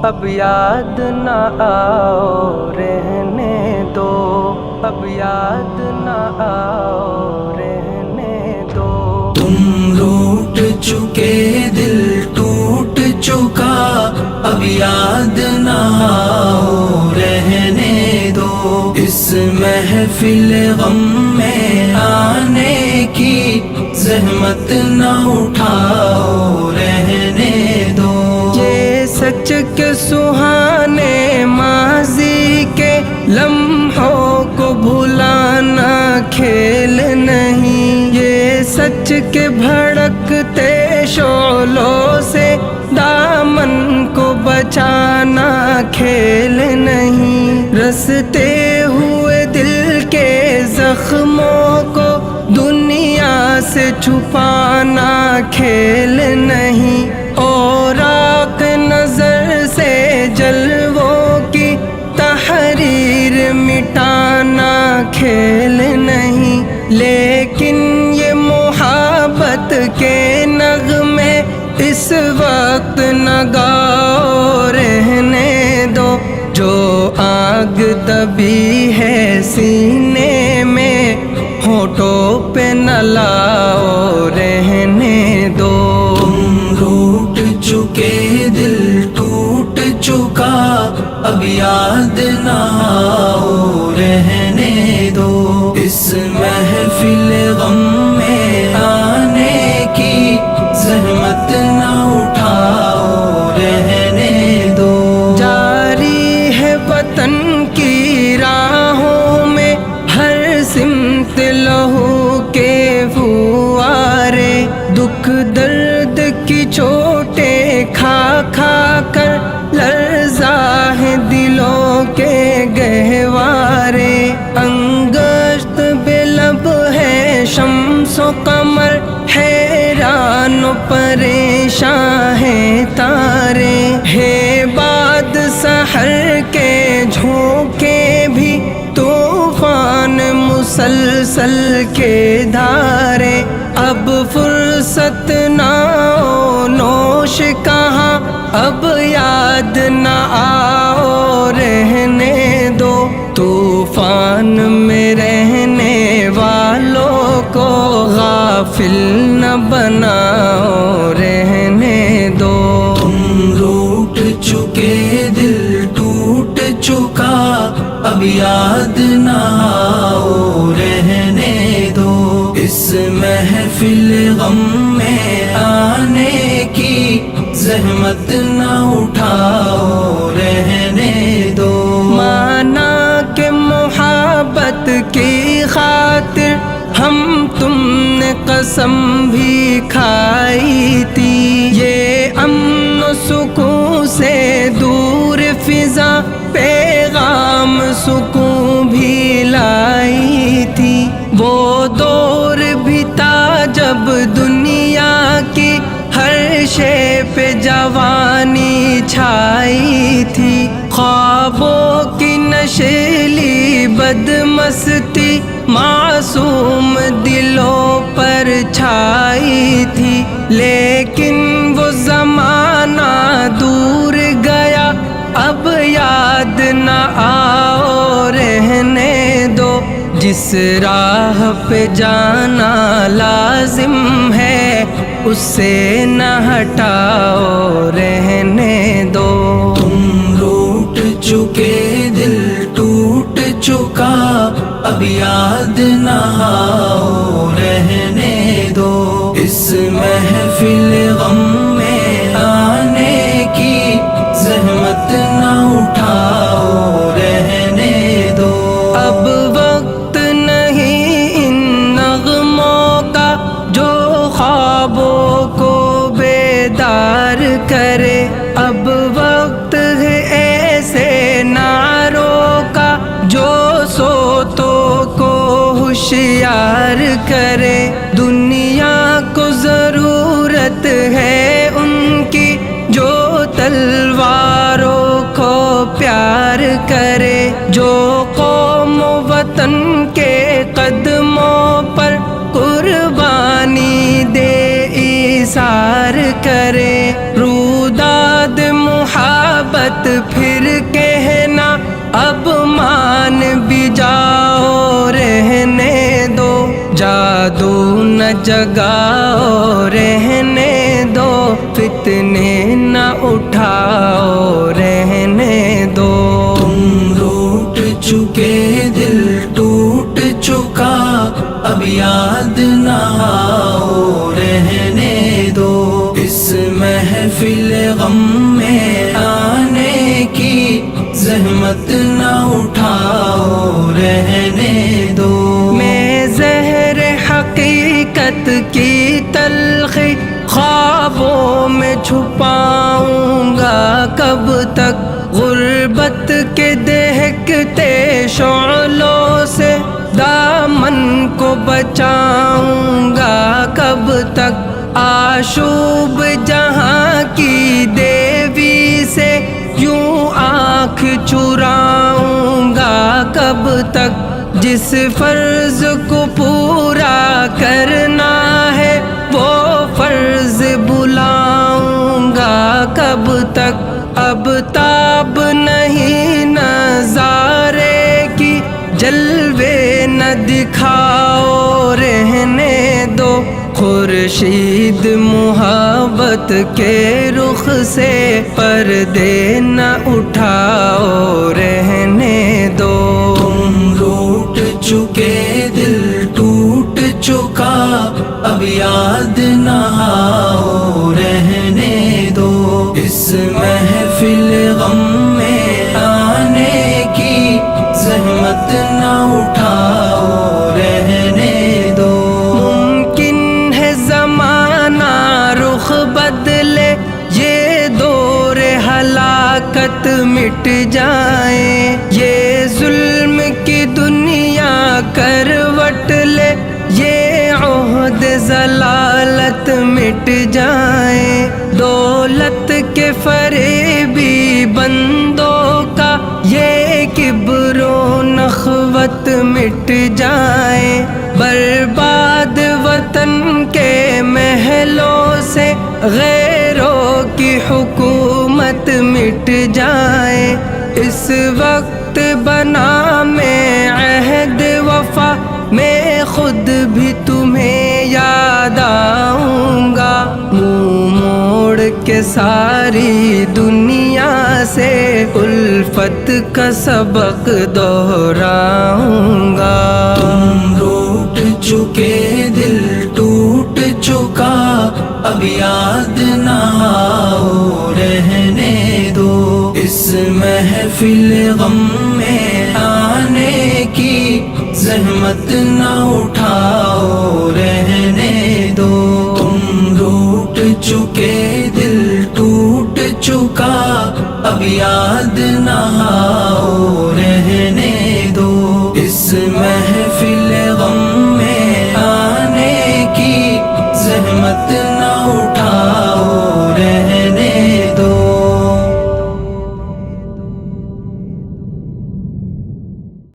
اب یاد نہ آؤ رہنے دو، اب یاد نہ آؤ رہنے دو۔ تم روٹ چکے دل ٹوٹ چکا، اب یاد نہ آؤ رہنے دو۔ اس محفل غم میں آنے کی زحمت نہ اٹھاؤ رہنے دو۔ یہ سچ کے سہانے ماضی کے لمحوں کو بھلانا کھیل نہیں، یہ سچ کے بھڑکتے شعلوں سے دامن کو بچانا کھیل نہیں۔ رستے ہوئے دل کے زخموں کو دنیا سے چھپانا کھیل نہیں، اور آنکھ نظر سے جلووں کی تحریر مٹانا کھیل نہیں۔ لیکن یہ محبت کے نغمے اس وقت نہ گاؤ رہنے دو، جو آگ دبی ہے سینے میں ہونٹوں پہ نہ لاؤ رہنے دو۔ تم روٹ چکے دل ٹوٹ چکا، اب یاد نہ آؤ رہنے دو۔ اس محفل غم میں آنے کی زحمت نہ اٹھاؤ رہنے دو۔ جاری ہے وطن کی راہوں میں ہر سمت لہو کے فوارے، دکھ درد کی چوٹیں کھا کھا کر لرزا ہے دلوں کے گہوارے۔ انگشت بے لب ہے شمس و قمر، حیران و پریشاں ہیں تارے، ہے باد سحر کے جھونکے بھی طوفان مسلسل کے دھارے۔ اب فرصت نہ نوش کہاں، اب یاد نہ آؤ رہنے دو۔ طوفان میں رہنے والوں کو غافل نہ بناؤ رہنے دو۔ تم روٹ چکے دل ٹوٹ چکا، اب یاد نہ آؤ رہنے دو۔ اس محفل غم میں آنے کی زحمت نہ اٹھاؤ رہنے دو۔ مانا کہ محبت کی خاطر ہم تم نے قسم بھی کھائی تھی، یہ امن و سکون سے دور فضا پیغام سکون بھی لائی تھی۔ وہ دور بھی تھا جب دنیا کی ہر شے پہ جوانی چھائی تھی، خوابوں کی نشیلی بدمستی معصوم دلوں پر چھائی تھی۔ لیکن وہ زمانہ دور گیا، اب یاد نہ آؤ رہنے دو۔ جس راہ پہ جانا لازم ہے اس سے نہ ہٹاؤ رہنے دو۔ تم روٹ چکے دل ٹوٹ چکا، اب یاد نہ آؤ رہنے دو۔ اس محفل غم میں آنے کی زحمت نہ اٹھاؤ رہنے دو۔ اب وقت نہیں ان نغموں کا جو خوابوں کو بیدار کرے، اب وقت ہے ایسے نعروں کا جو سوتوں کو ہوشیار کرے۔ دنیا کو ضرورت ہے کرے روداد محبت پھر کہنا اب مان بھی جاؤ رہنے دو جادو نہ جگاؤ رہنے دو فتنے نہ اٹھاؤ رہنے دو تم روٹ چکے دل ٹوٹ چکا اب یاد نہ آؤ رہنے دو اس محفل غم میں آنے کی زحمت نہ اٹھاؤ رہنے دو میں زہر حقیقت کی تلخی خوابوں میں چھپاؤں گا کب تک غربت کے دہکتے شعلوں سے دامن کو بچاؤں گا کب تک آشوب جہاں کی دیوی سے یوں آنکھ چراؤں گا کب تک جس فرض کو پورا کرنا ہے وہ فرض بلاؤں گا کب تک اب تاب نہیں نظارے کی جلوے نہ دکھاؤ رہنے دو خورشید محبت کے رخ سے پردے نہ اٹھاؤ رہنے دو تم روٹ چکے دل ٹوٹ چکا اب یاد نہ آؤ رہنے دو اس محفل غم میں آنے کی زحمت نہ اٹھاؤ رہنے دو ممکن ہے زمانہ رخ بدلے یہ دور ہلاکت مٹ جائے یہ ظلم کی دنیا کروٹ لے یہ عہد ضلالت مٹ جائے دولت کے فریبی بندوں کا یہ کبر و نخوت مٹ جائے برباد وطن کے محلوں سے غیروں کی حکومت مٹ جائے اس وقت بنا میں عہد وفا میں خود بھی تمہیں یاد آؤں گا منہ موڑ کے ساری دنیا سے الفت کا سبق دہراؤں گا تم روٹ چکے دل ٹوٹ چکا اب یاد نہ آؤ رہنے دو اس محفل غم